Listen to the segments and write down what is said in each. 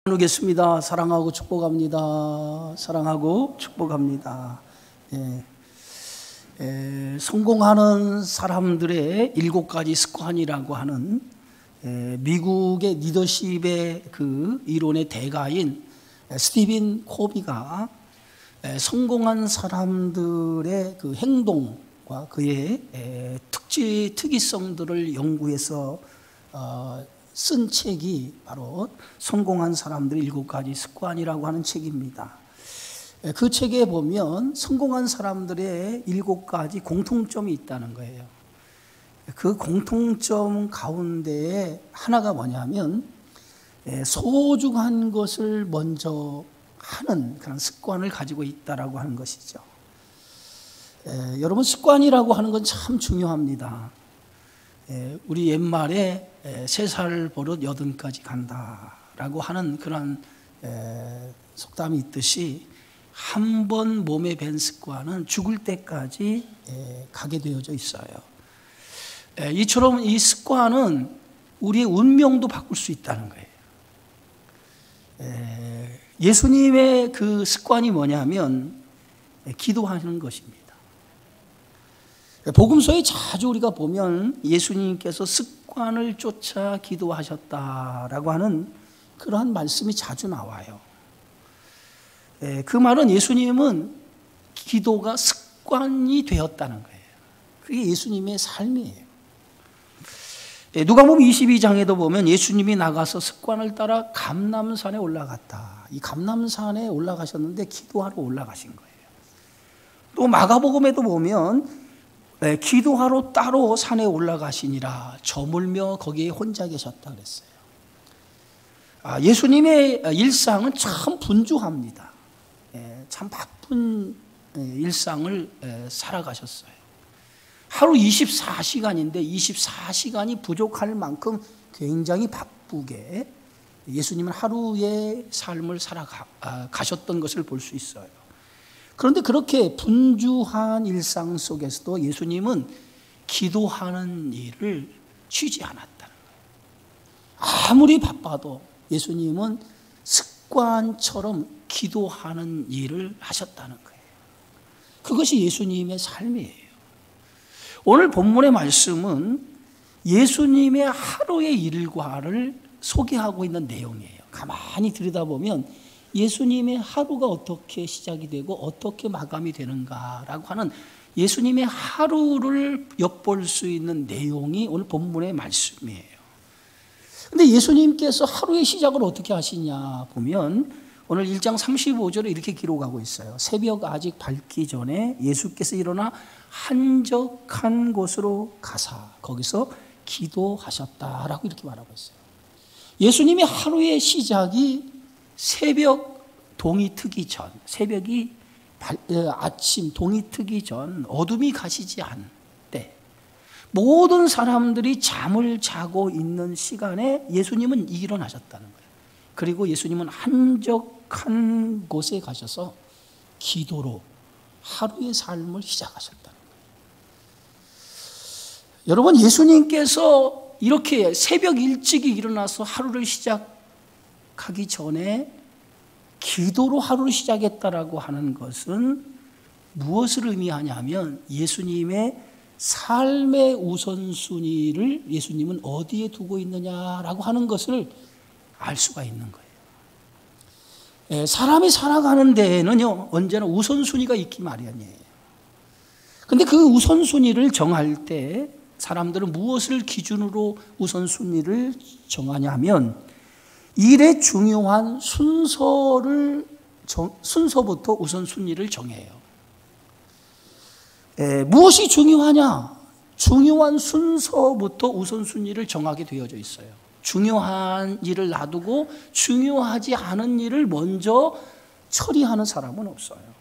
나누겠습니다. 사랑하고 축복합니다. 사랑하고 축복합니다. 성공하는 사람들의 7가지 습관이라고 하는 미국의 리더십의 그 이론의 대가인 스티븐 코비가 성공한 사람들의 그 행동과 그의 특이성들을 연구해서 쓴 책이 바로 성공한 사람들의 7가지 습관이라고 하는 책입니다. 그 책에 보면 성공한 사람들의 7가지 공통점이 있다는 거예요. 그 공통점 가운데 하나가 뭐냐면 소중한 것을 먼저 하는 그런 습관을 가지고 있다라고 하는 것이죠. 여러분, 습관이라고 하는 건 참 중요합니다. 우리 옛말에 3살 버릇 80까지 간다라고 하는 그런 속담이 있듯이 한 번 몸에 밴 습관은 죽을 때까지 가게 되어져 있어요. 이처럼 이 습관은 우리의 운명도 바꿀 수 있다는 거예요. 예수님의 그 습관이 뭐냐면 기도하는 것입니다. 복음서에 자주 우리가 보면 예수님께서 습관을 쫓아 기도하셨다라고 하는 그러한 말씀이 자주 나와요. 그 말은 예수님은 기도가 습관이 되었다는 거예요. 그게 예수님의 삶이에요. 누가복음 22장에도 보면 예수님이 나가서 습관을 따라 감람산에 올라갔다. 이 감람산에 올라가셨는데 기도하러 올라가신 거예요. 또 마가복음에도 보면 기도하러 따로 산에 올라가시니라 저물며 거기에 혼자 계셨다 그랬어요. 예수님의 일상은 참 분주합니다. 참 바쁜 일상을 살아가셨어요. 하루 24시간인데 24시간이 부족할 만큼 굉장히 바쁘게 예수님은 하루의 삶을 살아가셨던 것을 볼 수 있어요. 그런데 그렇게 분주한 일상 속에서도 예수님은 기도하는 일을 쉬지 않았다는 거예요. 아무리 바빠도 예수님은 습관처럼 기도하는 일을 하셨다는 거예요. 그것이 예수님의 삶이에요. 오늘 본문의 말씀은 예수님의 하루의 일과를 소개하고 있는 내용이에요. 가만히 들여다보면 예수님의 하루가 어떻게 시작이 되고 어떻게 마감이 되는가라고 하는 예수님의 하루를 엿볼 수 있는 내용이 오늘 본문의 말씀이에요. 그런데 예수님께서 하루의 시작을 어떻게 하시냐 보면 오늘 1장 35절에 이렇게 기록하고 있어요. 새벽 아직 밝기 전에 예수께서 일어나 한적한 곳으로 가사 거기서 기도하셨다라고 이렇게 말하고 있어요. 예수님의 하루의 시작이 새벽 동이 트기 전, 새벽이 아침 동이 트기 전 어둠이 가시지 않을 때 모든 사람들이 잠을 자고 있는 시간에 예수님은 일어나셨다는 거예요. 그리고 예수님은 한적한 곳에 가셔서 기도로 하루의 삶을 시작하셨다는 거예요. 여러분, 예수님께서 이렇게 새벽 일찍이 일어나서 하루를 시작하기 전에 기도로 하루를 시작했다라고 하는 것은 무엇을 의미하냐면 예수님의 삶의 우선순위를 예수님은 어디에 두고 있느냐라고 하는 것을 알 수가 있는 거예요. 사람이 살아가는 데에는요 언제나 우선순위가 있기 마련이에요. 그런데 그 우선순위를 정할 때 사람들은 무엇을 기준으로 우선순위를 정하냐면 일의 중요한 순서부터 우선순위를 정해요. 무엇이 중요하냐? 중요한 순서부터 우선순위를 정하게 되어져 있어요. 중요한 일을 놔두고 중요하지 않은 일을 먼저 처리하는 사람은 없어요.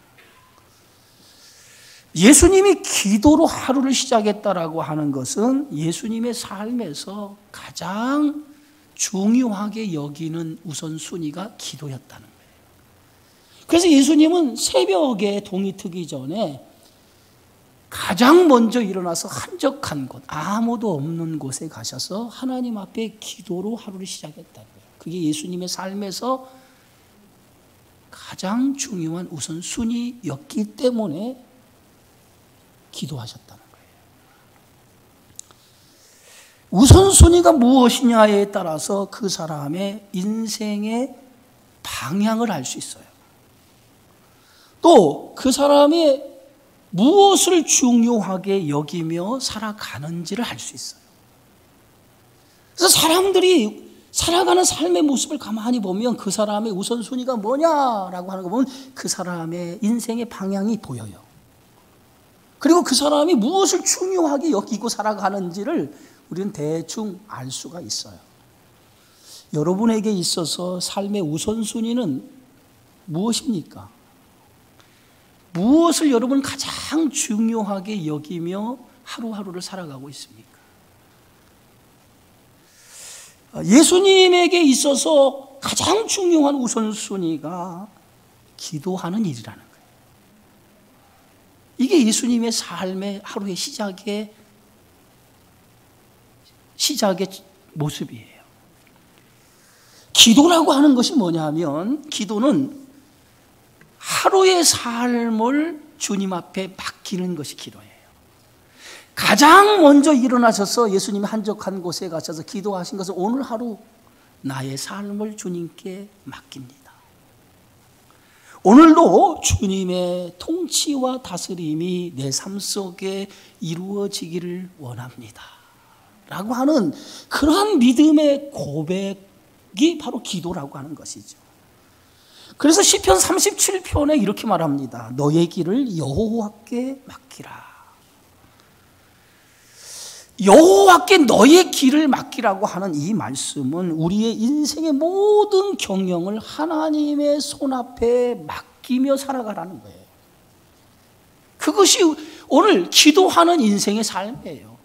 예수님이 기도로 하루를 시작했다라고 하는 것은 예수님의 삶에서 가장 중요하게 여기는 우선순위가 기도였다는 거예요. 그래서 예수님은 새벽에 동이 트기 전에 가장 먼저 일어나서 한적한 곳, 아무도 없는 곳에 가셔서 하나님 앞에 기도로 하루를 시작했다고요. 그게 예수님의 삶에서 가장 중요한 우선순위였기 때문에 기도하셨다는 거예요. 우선순위가 무엇이냐에 따라서 그 사람의 인생의 방향을 알 수 있어요. 또 그 사람이 무엇을 중요하게 여기며 살아가는지를 알 수 있어요. 그래서 사람들이 살아가는 삶의 모습을 가만히 보면 그 사람의 우선순위가 뭐냐라고 하는 거 보면 그 사람의 인생의 방향이 보여요. 그리고 그 사람이 무엇을 중요하게 여기고 살아가는지를 우리는 대충 알 수가 있어요. 여러분에게 있어서 삶의 우선순위는 무엇입니까? 무엇을 여러분 가장 중요하게 여기며 하루하루를 살아가고 있습니까? 예수님에게 있어서 가장 중요한 우선순위가 기도하는 일이라는 거예요. 이게 예수님의 삶의 하루의 시작의 모습이에요. 기도라고 하는 것이 뭐냐 하면 기도는 하루의 삶을 주님 앞에 맡기는 것이 기도예요. 가장 먼저 일어나셔서 예수님이 한적한 곳에 가셔서 기도하신 것은 오늘 하루 나의 삶을 주님께 맡깁니다. 오늘도 주님의 통치와 다스림이 내 삶 속에 이루어지기를 원합니다 라고 하는 그러한 믿음의 고백이 바로 기도라고 하는 것이죠. 그래서 시편 37편에 이렇게 말합니다. 너의 길을 여호와께 맡기라. 여호와께 너의 길을 맡기라고 하는 이 말씀은 우리의 인생의 모든 경영을 하나님의 손앞에 맡기며 살아가라는 거예요. 그것이 오늘 기도하는 인생의 삶이에요.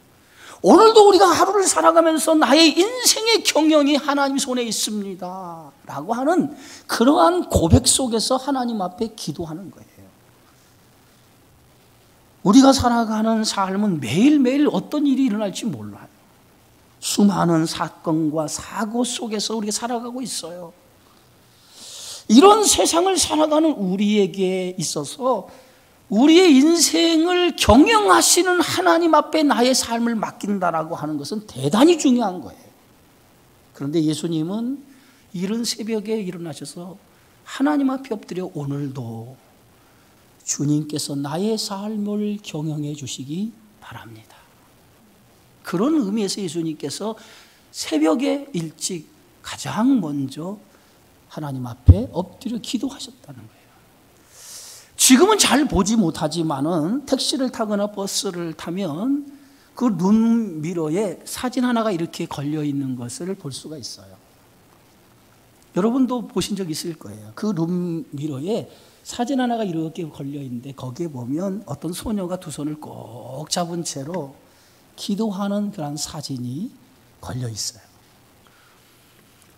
오늘도 우리가 하루를 살아가면서 나의 인생의 경영이 하나님 손에 있습니다 라고 하는 그러한 고백 속에서 하나님 앞에 기도하는 거예요. 우리가 살아가는 삶은 매일매일 어떤 일이 일어날지 몰라요. 수많은 사건과 사고 속에서 우리가 살아가고 있어요. 이런 세상을 살아가는 우리에게 있어서 우리의 인생을 경영하시는 하나님 앞에 나의 삶을 맡긴다라고 하는 것은 대단히 중요한 거예요. 그런데 예수님은 이른 새벽에 일어나셔서 하나님 앞에 엎드려 오늘도 주님께서 나의 삶을 경영해 주시기 바랍니다. 그런 의미에서 예수님께서 새벽에 일찍 가장 먼저 하나님 앞에 엎드려 기도하셨다는 거예요. 지금은 잘 보지 못하지만은 택시를 타거나 버스를 타면 그 눈미러에 사진 하나가 이렇게 걸려 있는 것을 볼 수가 있어요. 여러분도 보신 적 있을 거예요. 그 눈미러에 사진 하나가 이렇게 걸려 있는데 거기에 보면 어떤 소녀가 두 손을 꼭 잡은 채로 기도하는 그런 사진이 걸려 있어요.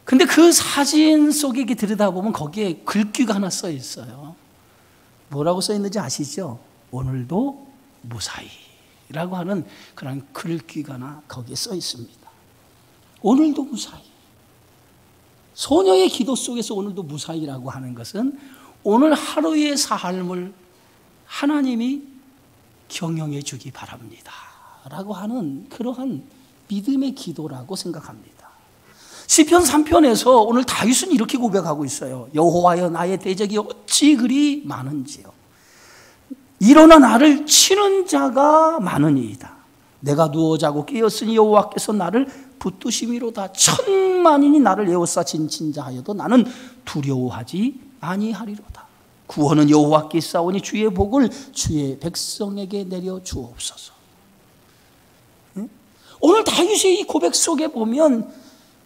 근데 그 사진 속에 들여다보면 거기에 글귀가 하나 써 있어요. 뭐라고 써 있는지 아시죠? 오늘도 무사히라고 하는 그런 글귀가 거기에 써 있습니다. 오늘도 무사히. 소녀의 기도 속에서 오늘도 무사히라고 하는 것은 오늘 하루의 삶을 하나님이 경영해 주기 바랍니다 라고 하는 그러한 믿음의 기도라고 생각합니다. 시편 3편에서 오늘 다윗은 이렇게 고백하고 있어요. 여호와여 나의 대적이 어찌 그리 많은지요. 일어나 나를 치는 자가 많으니이다. 내가 누워 자고 깨었으니 여호와께서 나를 붙드심이로다. 천만인이 나를 에워싸 진친자하여도 나는 두려워하지 아니하리로다. 구원은 여호와께 있사오니 주의 복을 주의 백성에게 내려 주옵소서. 오늘 다윗의 이 고백 속에 보면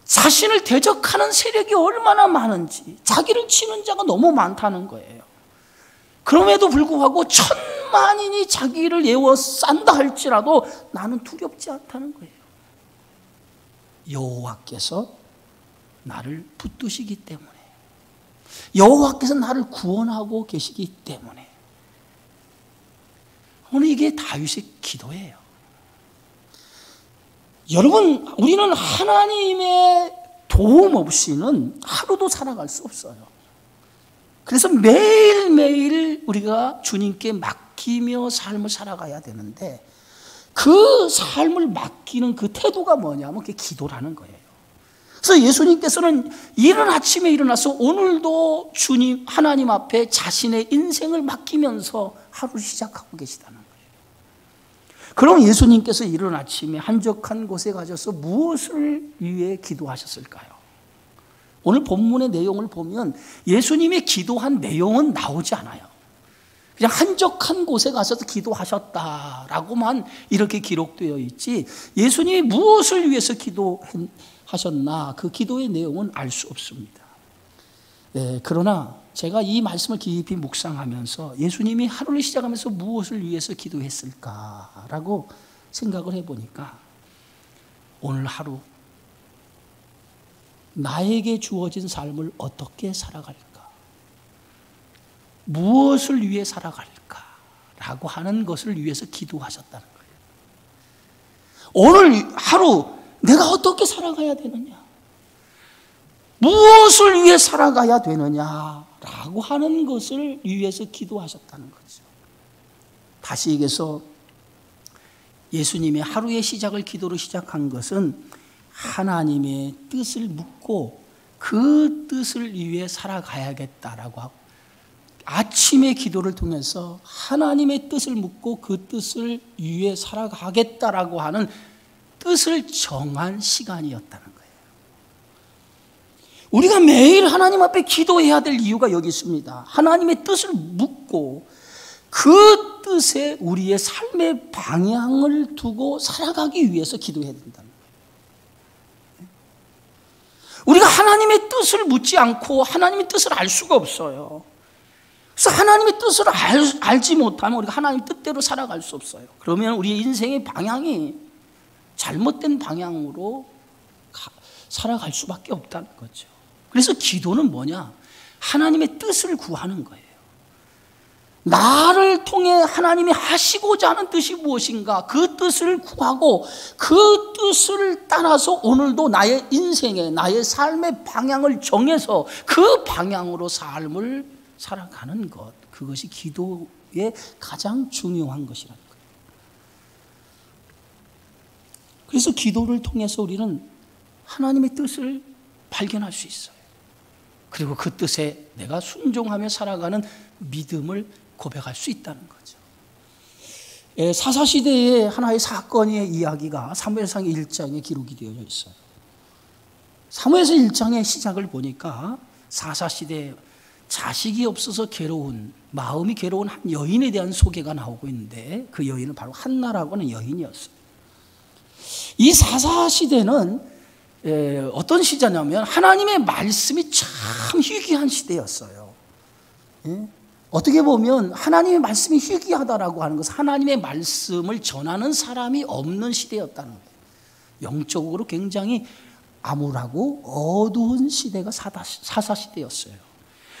자신을 대적하는 세력이 얼마나 많은지, 자기를 치는 자가 너무 많다는 거예요. 그럼에도 불구하고 천만인이 자기를 에워싼다 할지라도 나는 두렵지 않다는 거예요. 여호와께서 나를 붙드시기 때문에, 여호와께서 나를 구원하고 계시기 때문에. 오늘 이게 다윗의 기도예요. 여러분, 우리는 하나님의 도움 없이는 하루도 살아갈 수 없어요. 그래서 매일매일 우리가 주님께 맡기며 삶을 살아가야 되는데, 그 삶을 맡기는 그 태도가 뭐냐면 그게 기도라는 거예요. 그래서 예수님께서는 이른 아침에 일어나서 오늘도 주님 하나님 앞에 자신의 인생을 맡기면서 하루를 시작하고 계시다는 거예요. 그럼 예수님께서 이른 아침에 한적한 곳에 가셔서 무엇을 위해 기도하셨을까요? 오늘 본문의 내용을 보면 예수님의 기도한 내용은 나오지 않아요. 그냥 한적한 곳에 가셔서 기도하셨다라고만 이렇게 기록되어 있지, 예수님이 무엇을 위해서 기도하셨나 그 기도의 내용은 알 수 없습니다. 그러나 제가 이 말씀을 깊이 묵상하면서 예수님이 하루를 시작하면서 무엇을 위해서 기도했을까라고 생각을 해보니까, 오늘 하루 나에게 주어진 삶을 어떻게 살아갈까? 무엇을 위해 살아갈까? 라고 하는 것을 위해서 기도하셨다는 거예요. 오늘 하루 내가 어떻게 살아가야 되느냐? 무엇을 위해 살아가야 되느냐? 라고 하는 것을 위해서 기도하셨다는 거죠. 다시 얘기해서 예수님의 하루의 시작을 기도로 시작한 것은 하나님의 뜻을 묻고 그 뜻을 위해 살아가야겠다라고 하고, 아침의 기도를 통해서 하나님의 뜻을 묻고 그 뜻을 위해 살아가겠다라고 하는 뜻을 정한 시간이었다는 거예요. 우리가 매일 하나님 앞에 기도해야 될 이유가 여기 있습니다. 하나님의 뜻을 묻고 그 뜻에 우리의 삶의 방향을 두고 살아가기 위해서 기도해야 된다는 거예요. 우리가 하나님의 뜻을 묻지 않고 하나님의 뜻을 알 수가 없어요. 그래서 하나님의 뜻을 알지 못하면 우리가 하나님의 뜻대로 살아갈 수 없어요. 그러면 우리의 인생의 방향이 잘못된 방향으로 살아갈 수밖에 없다는 거죠. 그래서 기도는 뭐냐? 하나님의 뜻을 구하는 거예요. 나를 통해 하나님이 하시고자 하는 뜻이 무엇인가, 그 뜻을 구하고 그 뜻을 따라서 오늘도 나의 인생에 나의 삶의 방향을 정해서 그 방향으로 삶을 살아가는 것, 그것이 기도의 가장 중요한 것이라는 거예요. 그래서 기도를 통해서 우리는 하나님의 뜻을 발견할 수 있어요. 그리고 그 뜻에 내가 순종하며 살아가는 믿음을 고백할 수 있다는 거죠. 사사시대의 하나의 사건의 이야기가 사무엘상 1장에 기록이 되어 있어요. 사무엘상 1장의 시작을 보니까 사사시대에 자식이 없어서 마음이 괴로운 한 여인에 대한 소개가 나오고 있는데, 그 여인은 바로 한나라고 하는 여인이었어요. 이 사사시대는 어떤 시대냐면 하나님의 말씀이 참 희귀한 시대였어요. 어떻게 보면 하나님의 말씀이 희귀하다라고 하는 것은 하나님의 말씀을 전하는 사람이 없는 시대였다는 거예요. 영적으로 굉장히 암울하고 어두운 시대가 사사시대였어요.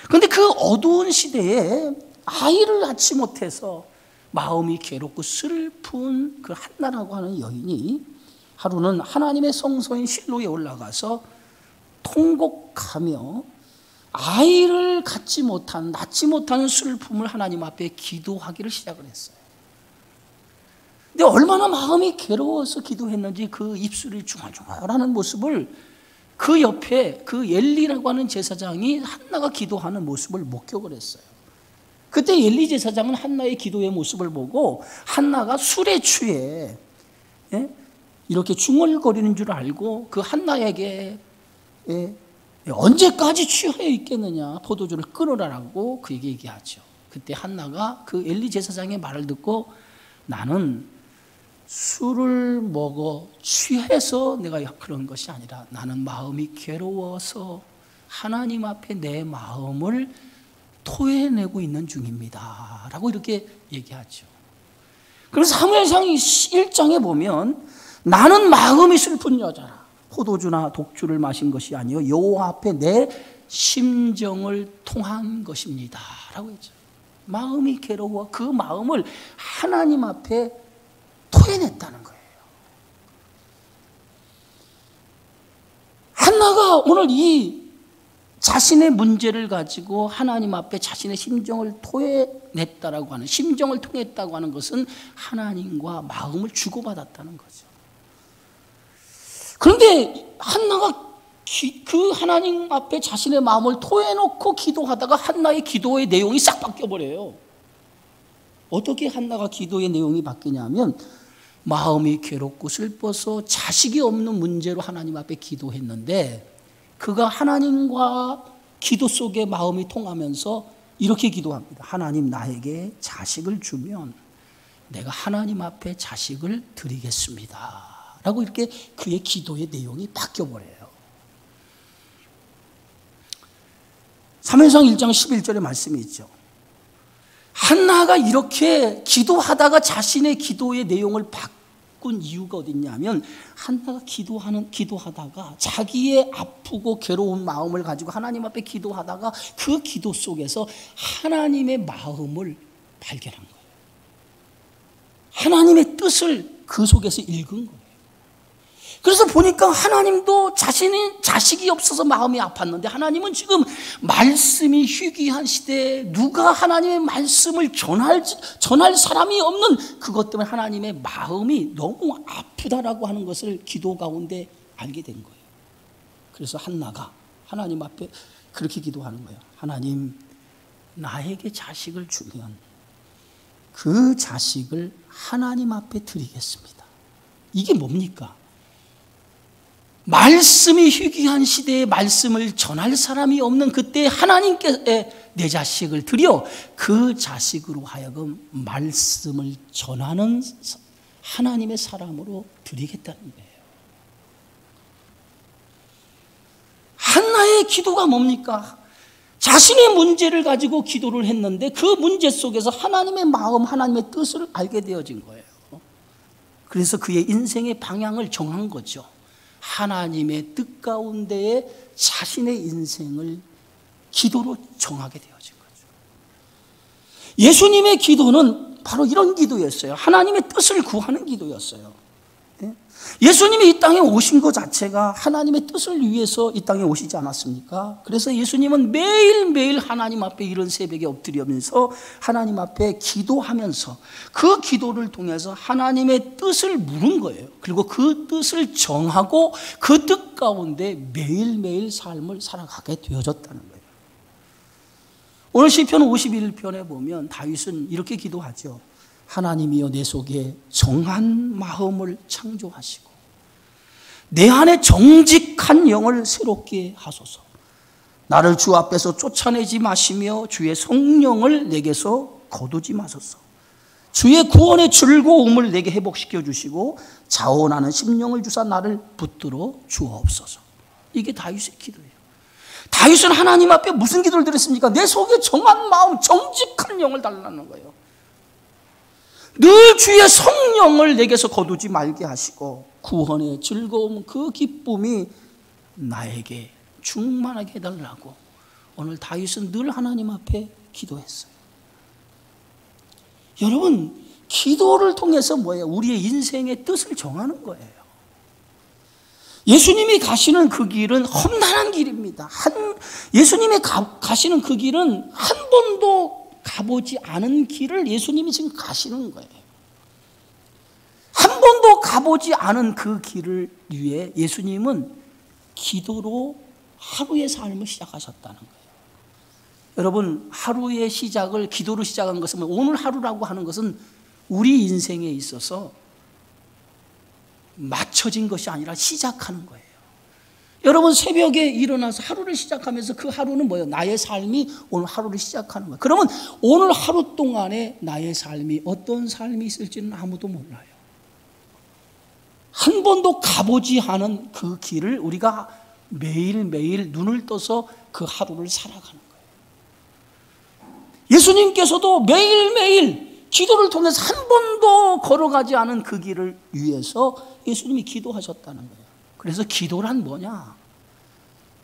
그런데 그 어두운 시대에 아이를 낳지 못해서 마음이 괴롭고 슬픈 그 한나라고 하는 여인이 하루는 하나님의 성소인 실로에 올라가서 통곡하며 아이를 낳지 못하는 슬픔을 하나님 앞에 기도하기를 시작을 했어요. 근데 얼마나 마음이 괴로워서 기도했는지 그 입술이 중얼중얼하는 모습을 그 옆에 그 엘리라고 하는 제사장이 한나가 기도하는 모습을 목격을 했어요. 그때 엘리 제사장은 한나의 기도의 모습을 보고 한나가 술에 취해 이렇게 중얼거리는 줄 알고 그 한나에게 언제까지 취하여 있겠느냐, 포도주를 끊으라고 그에게 얘기하죠. 그때 한나가 그 엘리 제사장의 말을 듣고, 나는 술을 먹어 취해서 내가 그런 것이 아니라 나는 마음이 괴로워서 하나님 앞에 내 마음을 토해내고 있는 중입니다 라고 이렇게 얘기하죠. 그래서 사무엘상 1장에 보면 나는 마음이 슬픈 여자라, 포도주나 독주를 마신 것이 아니요 여호와 앞에 내 심정을 통한 것입니다 라고 했죠. 마음이 괴로워 그 마음을 하나님 앞에 토해냈다는 거예요. 한나가 한나가 오늘 이 자신의 문제를 가지고 하나님 앞에 자신의 심정을 토해냈다라고 하는, 심정을 통했다고 하는 것은 하나님과 마음을 주고받았다는 거죠. 그런데 한나가 그 하나님 앞에 자신의 마음을 토해놓고 기도하다가 한나의 기도의 내용이 싹 바뀌어버려요. 어떻게 한나가 기도의 내용이 바뀌냐면, 마음이 괴롭고 슬퍼서 자식이 없는 문제로 하나님 앞에 기도했는데, 그가 하나님과 기도 속에 마음이 통하면서 이렇게 기도합니다. 하나님, 나에게 자식을 주면 내가 하나님 앞에 자식을 드리겠습니다 라고 이렇게 그의 기도의 내용이 바뀌어버려요. 사무엘상 1장 11절의 말씀이 있죠. 한나가 이렇게 기도하다가 자신의 기도의 내용을 바꾼 이유가 어딨냐면, 한나가 기도하다가 자기의 아프고 괴로운 마음을 가지고 하나님 앞에 기도하다가 그 기도 속에서 하나님의 마음을 발견한 거예요. 하나님의 뜻을 그 속에서 읽은 거예요. 그래서 보니까 하나님도 자식이 없어서 마음이 아팠는데, 하나님은 지금 말씀이 희귀한 시대에 누가 하나님의 말씀을 전할 사람이 없는 그것 때문에 하나님의 마음이 너무 아프다라고 하는 것을 기도 가운데 알게 된 거예요. 그래서 한나가 하나님 앞에 그렇게 기도하는 거예요. 하나님, 나에게 자식을 주면 그 자식을 하나님 앞에 드리겠습니다. 이게 뭡니까? 말씀이 희귀한 시대에 말씀을 전할 사람이 없는 그때 하나님께 내 자식을 드려 그 자식으로 하여금 말씀을 전하는 하나님의 사람으로 드리겠다는 거예요. 한나의 기도가 뭡니까? 자신의 문제를 가지고 기도를 했는데 그 문제 속에서 하나님의 마음, 하나님의 뜻을 알게 되어진 거예요. 그래서 그의 인생의 방향을 정한 거죠. 하나님의 뜻 가운데에 자신의 인생을 기도로 정하게 되어진 거죠. 예수님의 기도는 바로 이런 기도였어요. 하나님의 뜻을 구하는 기도였어요. 예수님이 이 땅에 오신 것 자체가 하나님의 뜻을 위해서 이 땅에 오시지 않았습니까? 그래서 예수님은 매일매일 하나님 앞에 이른 새벽에 엎드리면서 하나님 앞에 기도하면서 그 기도를 통해서 하나님의 뜻을 물은 거예요. 그리고 그 뜻을 정하고 그 뜻 가운데 매일매일 삶을 살아가게 되어졌다는 거예요. 오늘 시편 51편에 보면 다윗은 이렇게 기도하죠. 하나님이여, 내 속에 정한 마음을 창조하시고 내 안에 정직한 영을 새롭게 하소서. 나를 주 앞에서 쫓아내지 마시며 주의 성령을 내게서 거두지 마소서. 주의 구원의 즐거움을 내게 회복시켜 주시고 자원하는 심령을 주사 나를 붙들어 주옵소서. 이게 다윗의 기도예요. 다윗은 하나님 앞에 무슨 기도를 드렸습니까? 내 속에 정한 마음, 정직한 영을 달라는 거예요. 늘 주의 성령을 내게서 거두지 말게 하시고 구원의 즐거움, 그 기쁨이 나에게 충만하게 해달라고 오늘 다윗은 늘 하나님 앞에 기도했어요. 여러분, 기도를 통해서 뭐예요? 우리의 인생의 뜻을 정하는 거예요. 예수님이 가시는 그 길은 험난한 길입니다. 예수님이 가시는 그 길은 한 번도 가보지 않은 길을 예수님이 지금 가시는 거예요. 한 번도 가보지 않은 그 길을 위해 예수님은 기도로 하루의 삶을 시작하셨다는 거예요. 여러분, 하루의 시작을 기도로 시작한 것은, 오늘 하루라고 하는 것은 우리 인생에 있어서 맞춰진 것이 아니라 시작하는 거예요. 여러분, 새벽에 일어나서 하루를 시작하면서 그 하루는 뭐예요? 나의 삶이 오늘 하루를 시작하는 거예요. 그러면 오늘 하루 동안에 나의 삶이 어떤 삶이 있을지는 아무도 몰라요. 한 번도 가보지 않은 그 길을 우리가 매일매일 눈을 떠서 그 하루를 살아가는 거예요. 예수님께서도 매일매일 기도를 통해서 한 번도 걸어가지 않은 그 길을 위해서 예수님이 기도하셨다는 거예요. 그래서 기도란 뭐냐?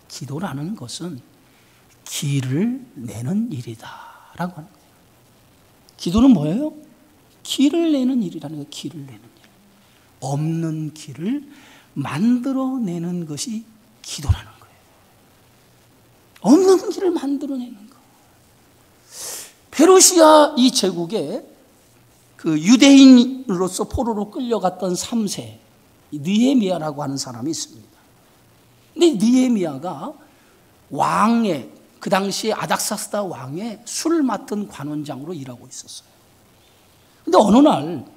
기도라는 것은 길을 내는 일이다 라고 하는 거예요. 기도는 뭐예요? 길을 내는 일이라는 거예요. 길을 내는 일. 없는 길을 만들어내는 것이 기도라는 거예요. 없는 길을 만들어내는 것. 페르시아 이 제국에 그 유대인으로서 포로로 끌려갔던 3세 느헤미야라고 하는 사람이 있습니다. 근데 느헤미야가 왕의, 그 당시에 아닥사스다 왕의 술 맡은 관원장으로 일하고 있었어요. 근데 어느 날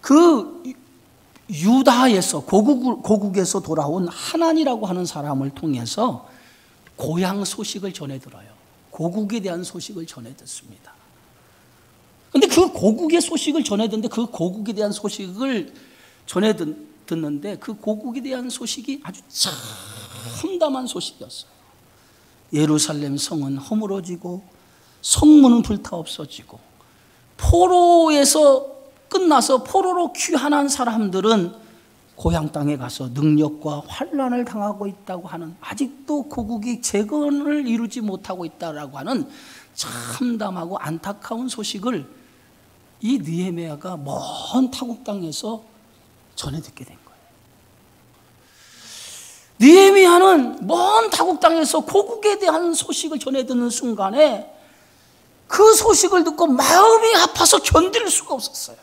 그 유다에서 고국에서 돌아온 하난이라고 하는 사람을 통해서 고향 소식을 전해 들어요. 고국에 대한 소식을 전해 듣습니다. 근데 그 고국의 소식을 전해 듣는데, 그 고국에 대한 소식을 전해 듣는데 그 고국에 대한 소식이 아주 참담한 소식이었어요. 예루살렘 성은 허물어지고 성문은 불타 없어지고, 포로에서 끝나서 포로로 귀환한 사람들은 고향 땅에 가서 능력과 환난을 당하고 있다고 하는, 아직도 고국이 재건을 이루지 못하고 있다라고 하는 참담하고 안타까운 소식을 이 느헤미야가 먼 타국 땅에서 전해 듣게 된 거예요. 느헤미야는 먼 타국 땅에서 고국에 대한 소식을 전해 듣는 순간에 그 소식을 듣고 마음이 아파서 견딜 수가 없었어요.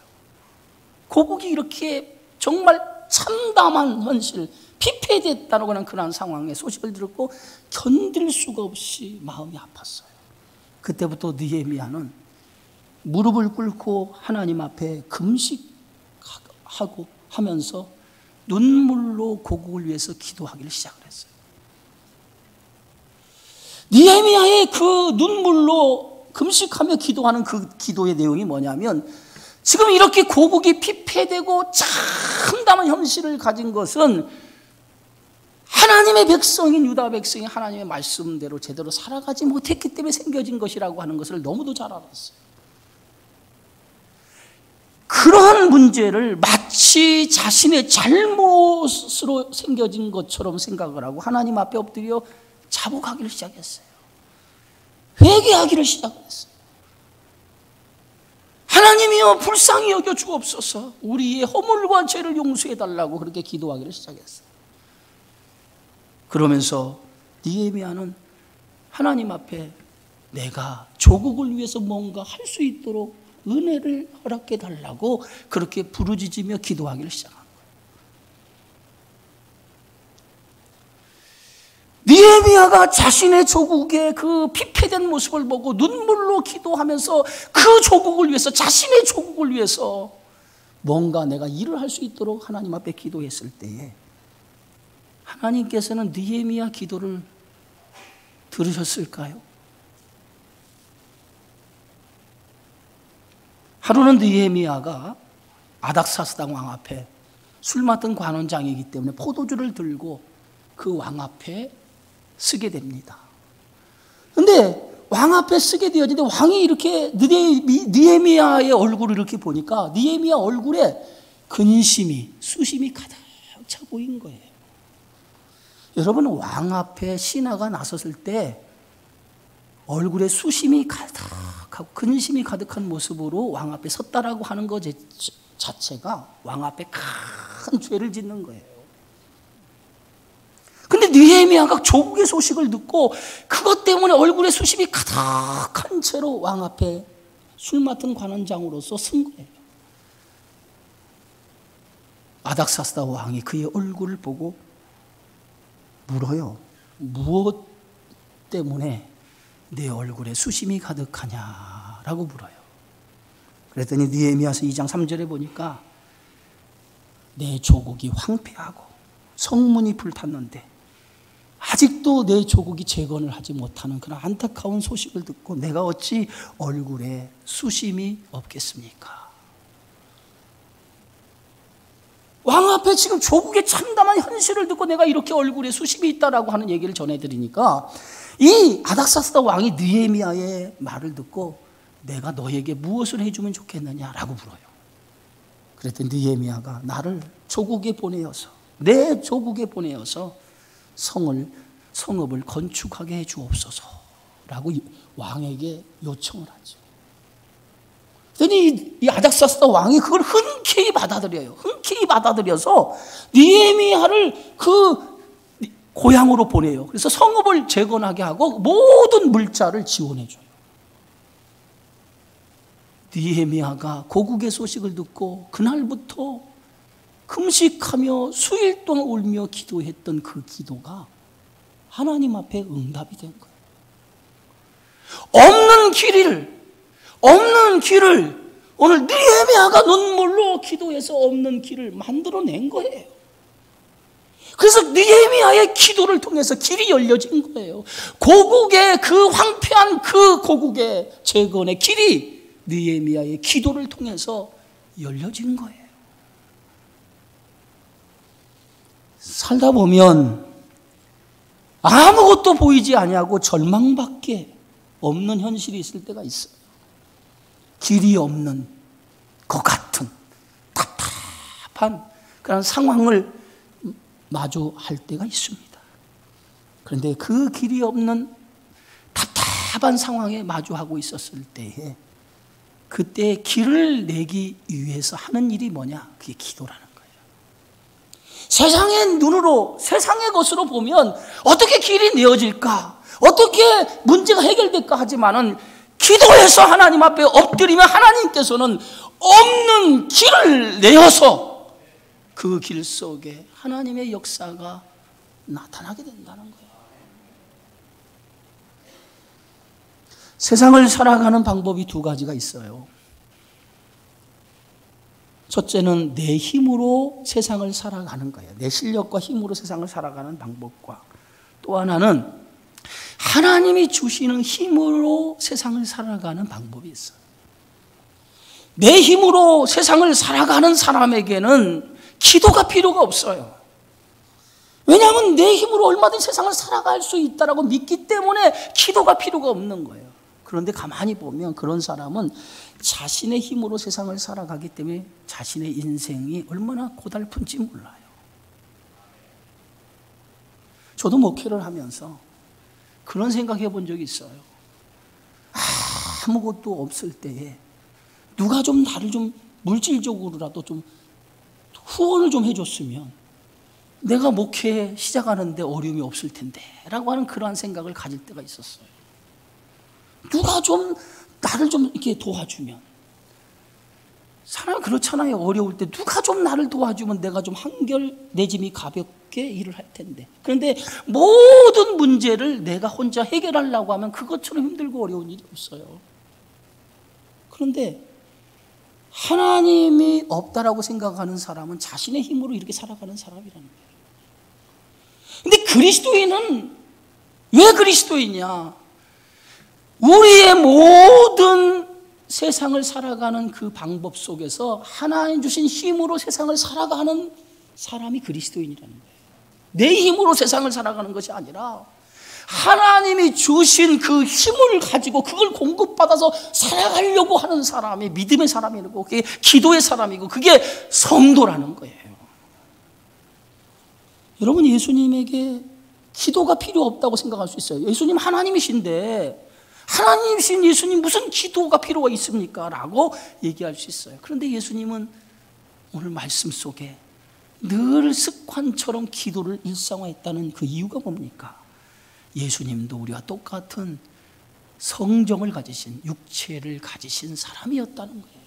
고국이 이렇게 정말 참담한 현실, 피폐됐다고 하는 그런 상황의 소식을 듣고 견딜 수가 없이 마음이 아팠어요. 그때부터 느헤미야는 무릎을 꿇고 하나님 앞에 금식하고 하면서 눈물로 고국을 위해서 기도하기를 시작을 했어요. 느헤미야의 그 눈물로 금식하며 기도하는 그 기도의 내용이 뭐냐면, 지금 이렇게 고국이 피폐되고 참담한 현실을 가진 것은 하나님의 백성인 유다 백성이 하나님의 말씀대로 제대로 살아가지 못했기 때문에 생겨진 것이라고 하는 것을 너무도 잘 알았어요. 그러한 문제를 마치 자신의 잘못으로 생겨진 것처럼 생각을 하고 하나님 앞에 엎드려 자복하기를 시작했어요. 회개하기를 시작했어요. 하나님이여 불쌍히 여겨 주옵소서, 우리의 허물과 죄를 용서해 달라고 그렇게 기도하기를 시작했어요. 그러면서 느헤미야는 하나님 앞에 내가 조국을 위해서 뭔가 할 수 있도록 은혜를 허락해 달라고 그렇게 부르짖으며 기도하기를 시작한 거예요. 느헤미야가 자신의 조국의 그 피폐된 모습을 보고 눈물로 기도하면서 그 조국을 위해서, 자신의 조국을 위해서 뭔가 내가 일을 할 수 있도록 하나님 앞에 기도했을 때에 하나님께서는 느헤미야 기도를 들으셨을까요? 하루는 느헤미야가 아닥사스다 왕 앞에, 술 맡은 관원장이기 때문에 포도주를 들고 그 왕 앞에 쓰게 됩니다. 근데 왕 앞에 쓰게 되어지는데 왕이 이렇게 느헤미야의 얼굴을 이렇게 보니까 느헤미야 얼굴에 근심이, 수심이 가득 차 보인 거예요. 여러분, 왕 앞에 신하가 나섰을 때 얼굴에 수심이 가득하고 근심이 가득한 모습으로 왕 앞에 섰다라고 하는 것 자체가 왕 앞에 큰 죄를 짓는 거예요. 근데 느헤미야가 조국의 소식을 듣고 그것 때문에 얼굴에 수심이 가득한 채로 왕 앞에 술 맡은 관원장으로서 쓴 거예요. 아닥사스다 왕이 그의 얼굴을 보고 물어요. 무엇 때문에 내 얼굴에 수심이 가득하냐라고 물어요. 그랬더니 느헤미야서 2장 3절에 보니까 내 조국이 황폐하고 성문이 불탔는데 아직도 내 조국이 재건을 하지 못하는 그런 안타까운 소식을 듣고 내가 어찌 얼굴에 수심이 없겠습니까? 왕 앞에 지금 조국의 참담한 현실을 듣고 내가 이렇게 얼굴에 수심이 있다라고 하는 얘기를 전해드리니까 이 아닥사스다 왕이 느헤미야의 말을 듣고 내가 너에게 무엇을 해주면 좋겠느냐라고 물어요. 그랬더니 느헤미야가 나를 조국에 보내어서, 내 조국에 보내어서 성읍을 건축하게 해 주옵소서라고 왕에게 요청을 하죠. 그랬더니 이 아닥사스다 왕이 그걸 흔쾌히 받아들여요. 흔쾌히 받아들여서 느헤미야를 그 고향으로 보내요. 그래서 성읍을 재건하게 하고 모든 물자를 지원해줘요. 느헤미야가 고국의 소식을 듣고 그날부터 금식하며 수일 동안 울며 기도했던 그 기도가 하나님 앞에 응답이 된 거예요. 없는 길을 오늘 느헤미야가 눈물로 기도해서 없는 길을 만들어낸 거예요. 그래서 느헤미야의 기도를 통해서 길이 열려진 거예요. 고국의 그 황폐한 그 고국의 재건의 길이 느헤미야의 기도를 통해서 열려진 거예요. 살다 보면 아무것도 보이지 아니하고 절망밖에 없는 현실이 있을 때가 있어요. 길이 없는 것 같은 답답한 그런 상황을 마주할 때가 있습니다. 그런데 그 길이 없는 답답한 상황에 마주하고 있었을 때에 그때 길을 내기 위해서 하는 일이 뭐냐? 그게 기도라는 거예요. 세상의 눈으로, 세상의 것으로 보면 어떻게 길이 내어질까? 어떻게 문제가 해결될까 하지만은 기도해서 하나님 앞에 엎드리면 하나님께서는 없는 길을 내어서 그 길 속에 하나님의 역사가 나타나게 된다는 거예요. 세상을 살아가는 방법이 두 가지가 있어요. 첫째는 내 힘으로 세상을 살아가는 거예요. 내 실력과 힘으로 세상을 살아가는 방법과 또 하나는 하나님이 주시는 힘으로 세상을 살아가는 방법이 있어요. 내 힘으로 세상을 살아가는 사람에게는 기도가 필요가 없어요. 왜냐하면 내 힘으로 얼마든지 세상을 살아갈 수 있다고 믿기 때문에 기도가 필요가 없는 거예요. 그런데 가만히 보면 그런 사람은 자신의 힘으로 세상을 살아가기 때문에 자신의 인생이 얼마나 고달픈지 몰라요. 저도 목회를 하면서 그런 생각해 본 적이 있어요. 아무것도 없을 때에 누가 좀 나를 좀 물질적으로라도 좀 후원을 좀 해줬으면 내가 목회 시작하는데 어려움이 없을 텐데 라고 하는 그러한 생각을 가질 때가 있었어요. 누가 좀 나를 좀 이렇게 도와주면, 사람이 그렇잖아요. 어려울 때 누가 좀 나를 도와주면 내가 좀 한결 내 짐이 가볍게 일을 할 텐데, 그런데 모든 문제를 내가 혼자 해결하려고 하면 그것처럼 힘들고 어려운 일이 없어요. 그런데 하나님이 없다라고 생각하는 사람은 자신의 힘으로 이렇게 살아가는 사람이라는 거예요. 근데 그리스도인은 왜 그리스도이냐? 우리의 모든 세상을 살아가는 그 방법 속에서 하나님 주신 힘으로 세상을 살아가는 사람이 그리스도인이라는 거예요. 내 힘으로 세상을 살아가는 것이 아니라 하나님이 주신 그 힘을 가지고 그걸 공급받아서 살아가려고 하는 사람이 믿음의 사람이고 그게 기도의 사람이고 그게 성도라는 거예요. 여러분, 예수님에게 기도가 필요 없다고 생각할 수 있어요. 예수님 하나님이신데 하나님이신 예수님 무슨 기도가 필요가 있습니까? 라고 얘기할 수 있어요. 그런데 예수님은 오늘 말씀 속에 늘 습관처럼 기도를 일상화했다는 그 이유가 뭡니까? 예수님도 우리와 똑같은 성정을 가지신, 육체를 가지신 사람이었다는 거예요.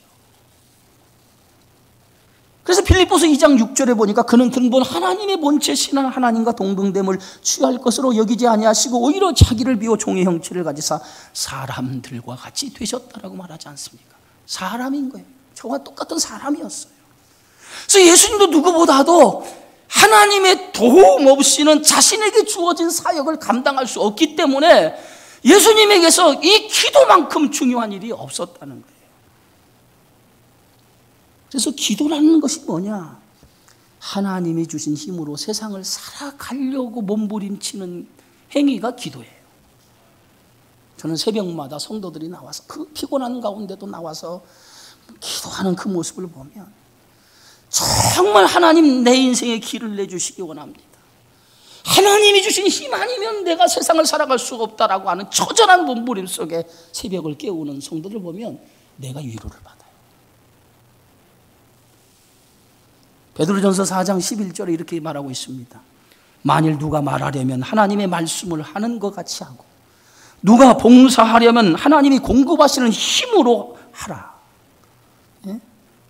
그래서 빌립보서 2장 6절에 보니까 그는 근본 하나님의 본체신 하나님과 동등됨을 취할 것으로 여기지 아니하시고 오히려 자기를 비워 종의 형체를 가지사 사람들과 같이 되셨다라고 말하지 않습니까? 사람인 거예요. 저와 똑같은 사람이었어요. 그래서 예수님도 누구보다도 하나님의 도움 없이는 자신에게 주어진 사역을 감당할 수 없기 때문에 예수님에게서 이 기도만큼 중요한 일이 없었다는 거예요. 그래서 기도라는 것이 뭐냐? 하나님이 주신 힘으로 세상을 살아가려고 몸부림치는 행위가 기도예요. 저는 새벽마다 성도들이 나와서 그 피곤한 가운데도 나와서 기도하는 그 모습을 보면 정말 하나님 내 인생에 길을 내주시기 원합니다. 하나님이 주신 힘 아니면 내가 세상을 살아갈 수가 없다라고 하는 처절한 몸부림 속에 새벽을 깨우는 성도들 보면 내가 위로를 받아요. 베드로전서 4장 11절에 이렇게 말하고 있습니다. 만일 누가 말하려면 하나님의 말씀을 하는 것 같이 하고, 누가 봉사하려면 하나님이 공급하시는 힘으로 하라. 예?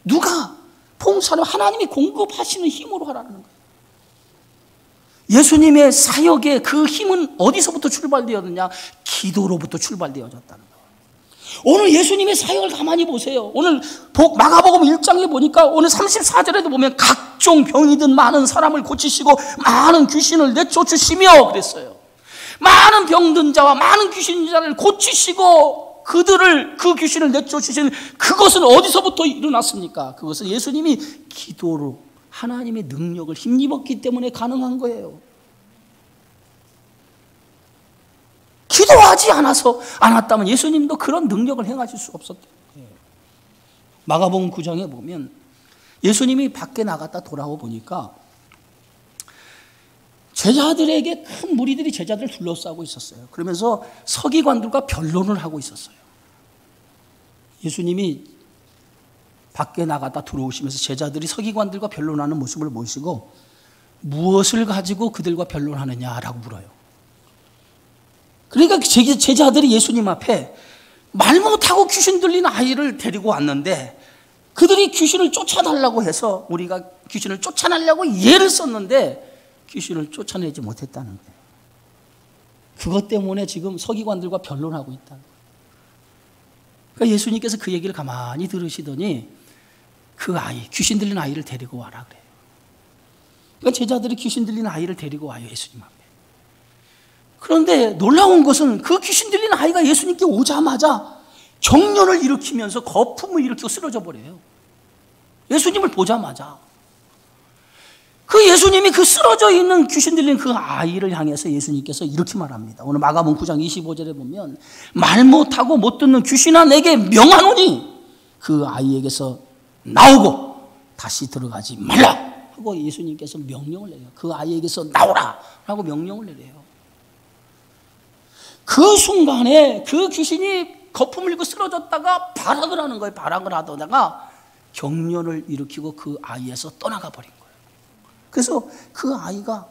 누가 봉사를 하나님이 공급하시는 힘으로 하라는 거예요. 예수님의 사역의 그 힘은 어디서부터 출발되었느냐? 기도로부터 출발되어졌다는 거예요. 오늘 예수님의 사역을 가만히 보세요. 오늘 마가복음 1장에 보니까 오늘 34절에도 보면 각종 병이 든 많은 사람을 고치시고 많은 귀신을 내쫓으시며 그랬어요. 많은 병든 자와 많은 귀신 자를 고치시고 그 귀신을 내쫓으시는 그것은 어디서부터 일어났습니까? 그것은 예수님이 기도로 하나님의 능력을 힘입었기 때문에 가능한 거예요. 기도하지 않았다면 예수님도 그런 능력을 행하실 수 없었대요. 마가복음 9장에 보면 예수님이 밖에 나갔다 돌아오 보니까 제자들에게 큰 무리들이 제자들을 둘러싸고 있었어요. 그러면서 서기관들과 변론을 하고 있었어요. 예수님이 밖에 나갔다 들어오시면서 제자들이 서기관들과 변론하는 모습을 보시고 무엇을 가지고 그들과 변론하느냐라고 물어요. 그러니까 제자들이 예수님 앞에 말 못하고 귀신 들린 아이를 데리고 왔는데 그들이 귀신을 쫓아달라고 해서 우리가 귀신을 쫓아내려고 예를 썼는데 귀신을 쫓아내지 못했다는 거예요. 그것 때문에 지금 서기관들과 변론하고 있다는 거예요. 그러니까 예수님께서 그 얘기를 가만히 들으시더니 그 아이, 귀신 들린 아이를 데리고 와라 그래요. 그러니까 제자들이 귀신 들린 아이를 데리고 와요, 예수님 앞에. 그런데 놀라운 것은 그 귀신 들린 아이가 예수님께 오자마자 경련을 일으키면서 거품을 일으키고 쓰러져 버려요. 예수님을 보자마자. 그 예수님이 그 쓰러져 있는 귀신 들린 그 아이를 향해서 예수님께서 이렇게 말합니다. 오늘 마가복음 9장 25절에 보면 말 못하고 못 듣는 귀신아 내게 명하노니 그 아이에게서 나오고 다시 들어가지 말라 하고 예수님께서 명령을 내려요. 그 아이에게서 나오라 라고 명령을 내려요. 그 순간에 그 귀신이 거품을 일고 쓰러졌다가 발악을 하는 거예요. 발악을 하다가 경련을 일으키고 그 아이에서 떠나가 버린 거예요. 그래서 그 아이가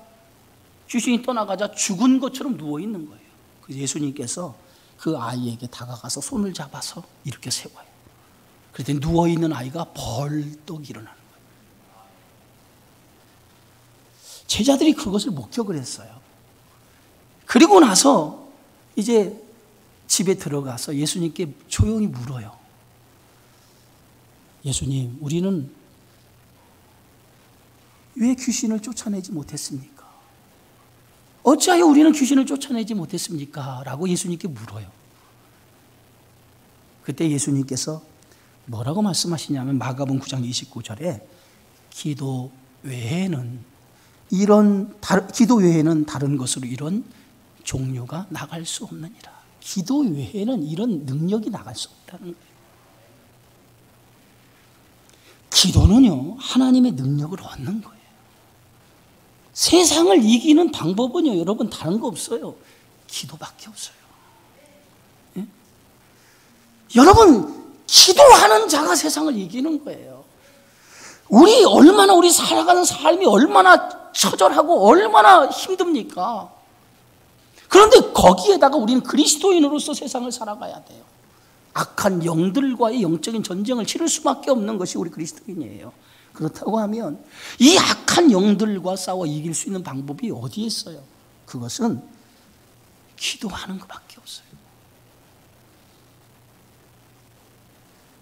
귀신이 떠나가자 죽은 것처럼 누워있는 거예요. 그래서 예수님께서 그 아이에게 다가가서 손을 잡아서 이렇게 세워요. 그랬더니 누워있는 아이가 벌떡 일어나는 거예요. 제자들이 그것을 목격을 했어요. 그리고 나서 이제 집에 들어가서 예수님께 조용히 물어요. 예수님, 우리는 왜 귀신을 쫓아내지 못했습니까? 어찌하여 우리는 귀신을 쫓아내지 못했습니까? 라고 예수님께 물어요. 그때 예수님께서 뭐라고 말씀하시냐면 마가복음 9장 29절에 기도 외에는 다른 것으로 이런 종류가 나갈 수 없느니라. 기도 외에는 이런 능력이 나갈 수 없다는 거예요. 기도는요, 하나님의 능력을 얻는 거예요. 세상을 이기는 방법은요, 여러분 다른 거 없어요. 기도밖에 없어요. 예? 여러분, 기도하는 자가 세상을 이기는 거예요. 우리 살아가는 삶이 얼마나 처절하고 얼마나 힘듭니까? 그런데 거기에다가 우리는 그리스도인으로서 세상을 살아가야 돼요. 악한 영들과의 영적인 전쟁을 치를 수밖에 없는 것이 우리 그리스도인이에요. 그렇다고 하면 이 악한 영들과 싸워 이길 수 있는 방법이 어디에 있어요? 그것은 기도하는 것밖에 없어요.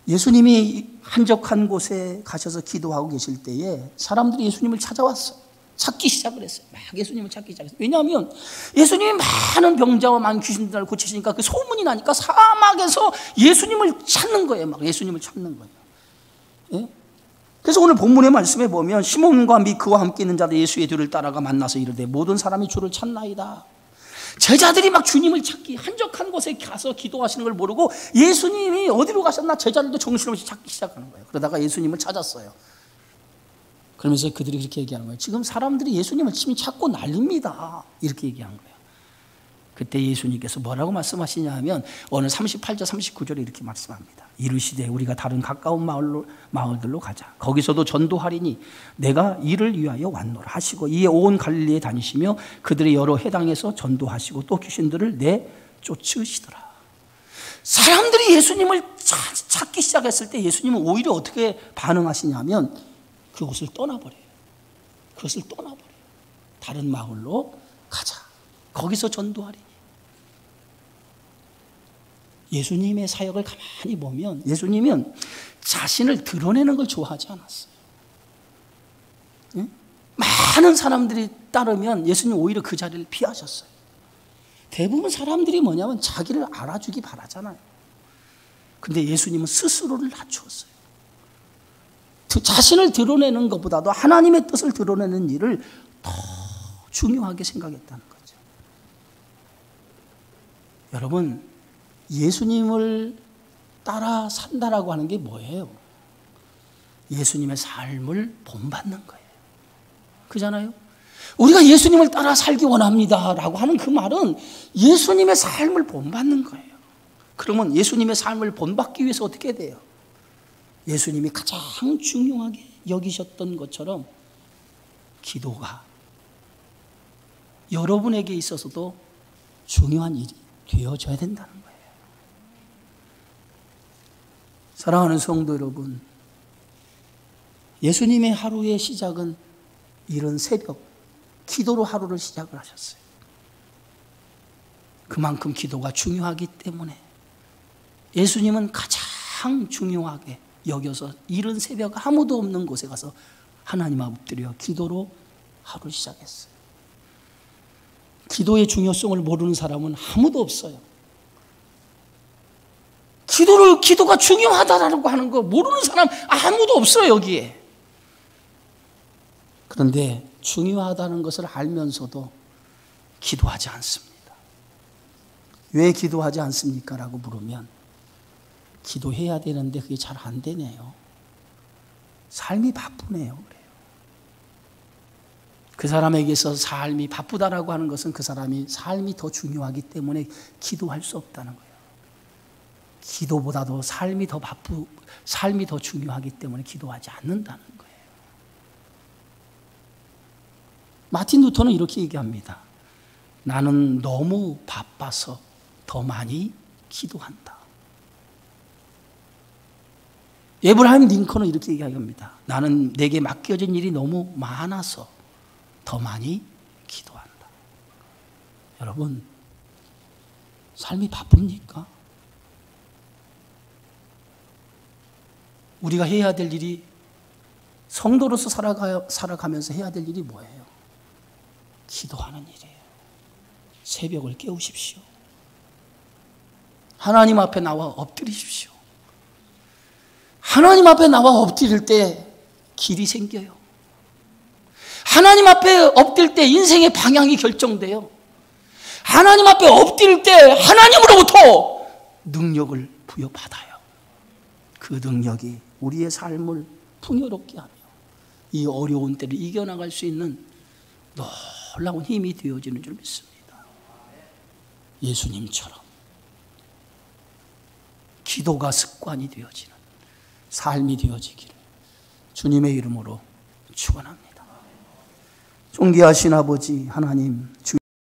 예수님이 한적한 곳에 가셔서 기도하고 계실 때에 사람들이 예수님을 찾아왔어요. 찾기 시작을 했어요. 막 예수님을 찾기 시작했어요. 왜냐하면 예수님이 많은 병자와 많은 귀신들을 고치시니까 그 소문이 나니까 사막에서 예수님을 찾는 거예요. 막 예수님을 찾는 거예요. 예? 그래서 오늘 본문의 말씀에 보면 시몬과 및 그와 함께 있는 자들 예수의 뒤를 따라가 만나서 이르되 모든 사람이 주를 찾나이다. 제자들이 막 주님을 찾기 한적한 곳에 가서 기도하시는 걸 모르고 예수님이 어디로 가셨나 제자들도 정신없이 찾기 시작하는 거예요. 그러다가 예수님을 찾았어요. 그러면서 그들이 그렇게 얘기하는 거예요. 지금 사람들이 예수님을 지금 찾고 난립니다. 이렇게 얘기한 거예요. 그때 예수님께서 뭐라고 말씀하시냐 하면 오늘 38절 39절에 이렇게 말씀합니다. 이르시되 우리가 다른 가까운 마을들로 가자. 거기서도 전도하리니 내가 이를 위하여 왔노라 하시고 이에 온 갈릴리에 다니시며 그들의 여러 해당에서 전도하시고 또 귀신들을 내쫓으시더라. 사람들이 예수님을 찾기 시작했을 때 예수님은 오히려 어떻게 반응하시냐면 그곳을 떠나버려요. 그것을 떠나버려요. 다른 마을로 가자. 거기서 전도하리니. 예수님의 사역을 가만히 보면 예수님은 자신을 드러내는 걸 좋아하지 않았어요. 응? 많은 사람들이 따르면 예수님 오히려 그 자리를 피하셨어요. 대부분 사람들이 뭐냐면 자기를 알아주기 바라잖아요. 근데 예수님은 스스로를 낮추었어요. 자신을 드러내는 것보다도 하나님의 뜻을 드러내는 일을 더 중요하게 생각했다는 거죠. 여러분, 예수님을 따라 산다라고 하는 게 뭐예요? 예수님의 삶을 본받는 거예요. 그잖아요? 우리가 예수님을 따라 살기 원합니다 라고 하는 그 말은 예수님의 삶을 본받는 거예요. 그러면 예수님의 삶을 본받기 위해서 어떻게 돼요? 예수님이 가장 중요하게 여기셨던 것처럼 기도가 여러분에게 있어서도 중요한 일이 되어져야 된다는 거예요. 사랑하는 성도 여러분, 예수님의 하루의 시작은 이른 새벽 기도로 하루를 시작을 하셨어요. 그만큼 기도가 중요하기 때문에 예수님은 가장 중요하게 여겨서 이른 새벽 아무도 없는 곳에 가서 하나님 앞에 엎드려 기도로 하루를 시작했어요. 기도의 중요성을 모르는 사람은 아무도 없어요. 기도가 중요하다라고 하는 거 모르는 사람 아무도 없어요, 여기에. 그런데 중요하다는 것을 알면서도 기도하지 않습니다. 왜 기도하지 않습니까? 라고 물으면 기도해야 되는데 그게 잘 안 되네요. 삶이 바쁘네요. 그래요. 그 사람에게 있어서 삶이 바쁘다라고 하는 것은 그 사람이 삶이 더 중요하기 때문에 기도할 수 없다는 거예요. 기도보다도 삶이 더 중요하기 때문에 기도하지 않는다는 거예요. 마틴 루터는 이렇게 얘기합니다. 나는 너무 바빠서 더 많이 기도한다. 에브라임 링컨은 이렇게 얘기합니다. 나는 내게 맡겨진 일이 너무 많아서 더 많이 기도한다. 여러분, 삶이 바쁩니까? 우리가 해야 될 일이, 성도로서 살아가면서 해야 될 일이 뭐예요? 기도하는 일이에요. 새벽을 깨우십시오. 하나님 앞에 나와 엎드리십시오. 하나님 앞에 나와 엎드릴 때 길이 생겨요. 하나님 앞에 엎드릴 때 인생의 방향이 결정돼요. 하나님 앞에 엎드릴 때 하나님으로부터 능력을 부여받아요. 그 능력이 우리의 삶을 풍요롭게 하며 이 어려운 때를 이겨나갈 수 있는 놀라운 힘이 되어지는 줄 믿습니다. 예수님처럼 기도가 습관이 되어지는 삶이 되어지기를 주님의 이름으로 축원합니다. 존귀하신 아버지 하나님,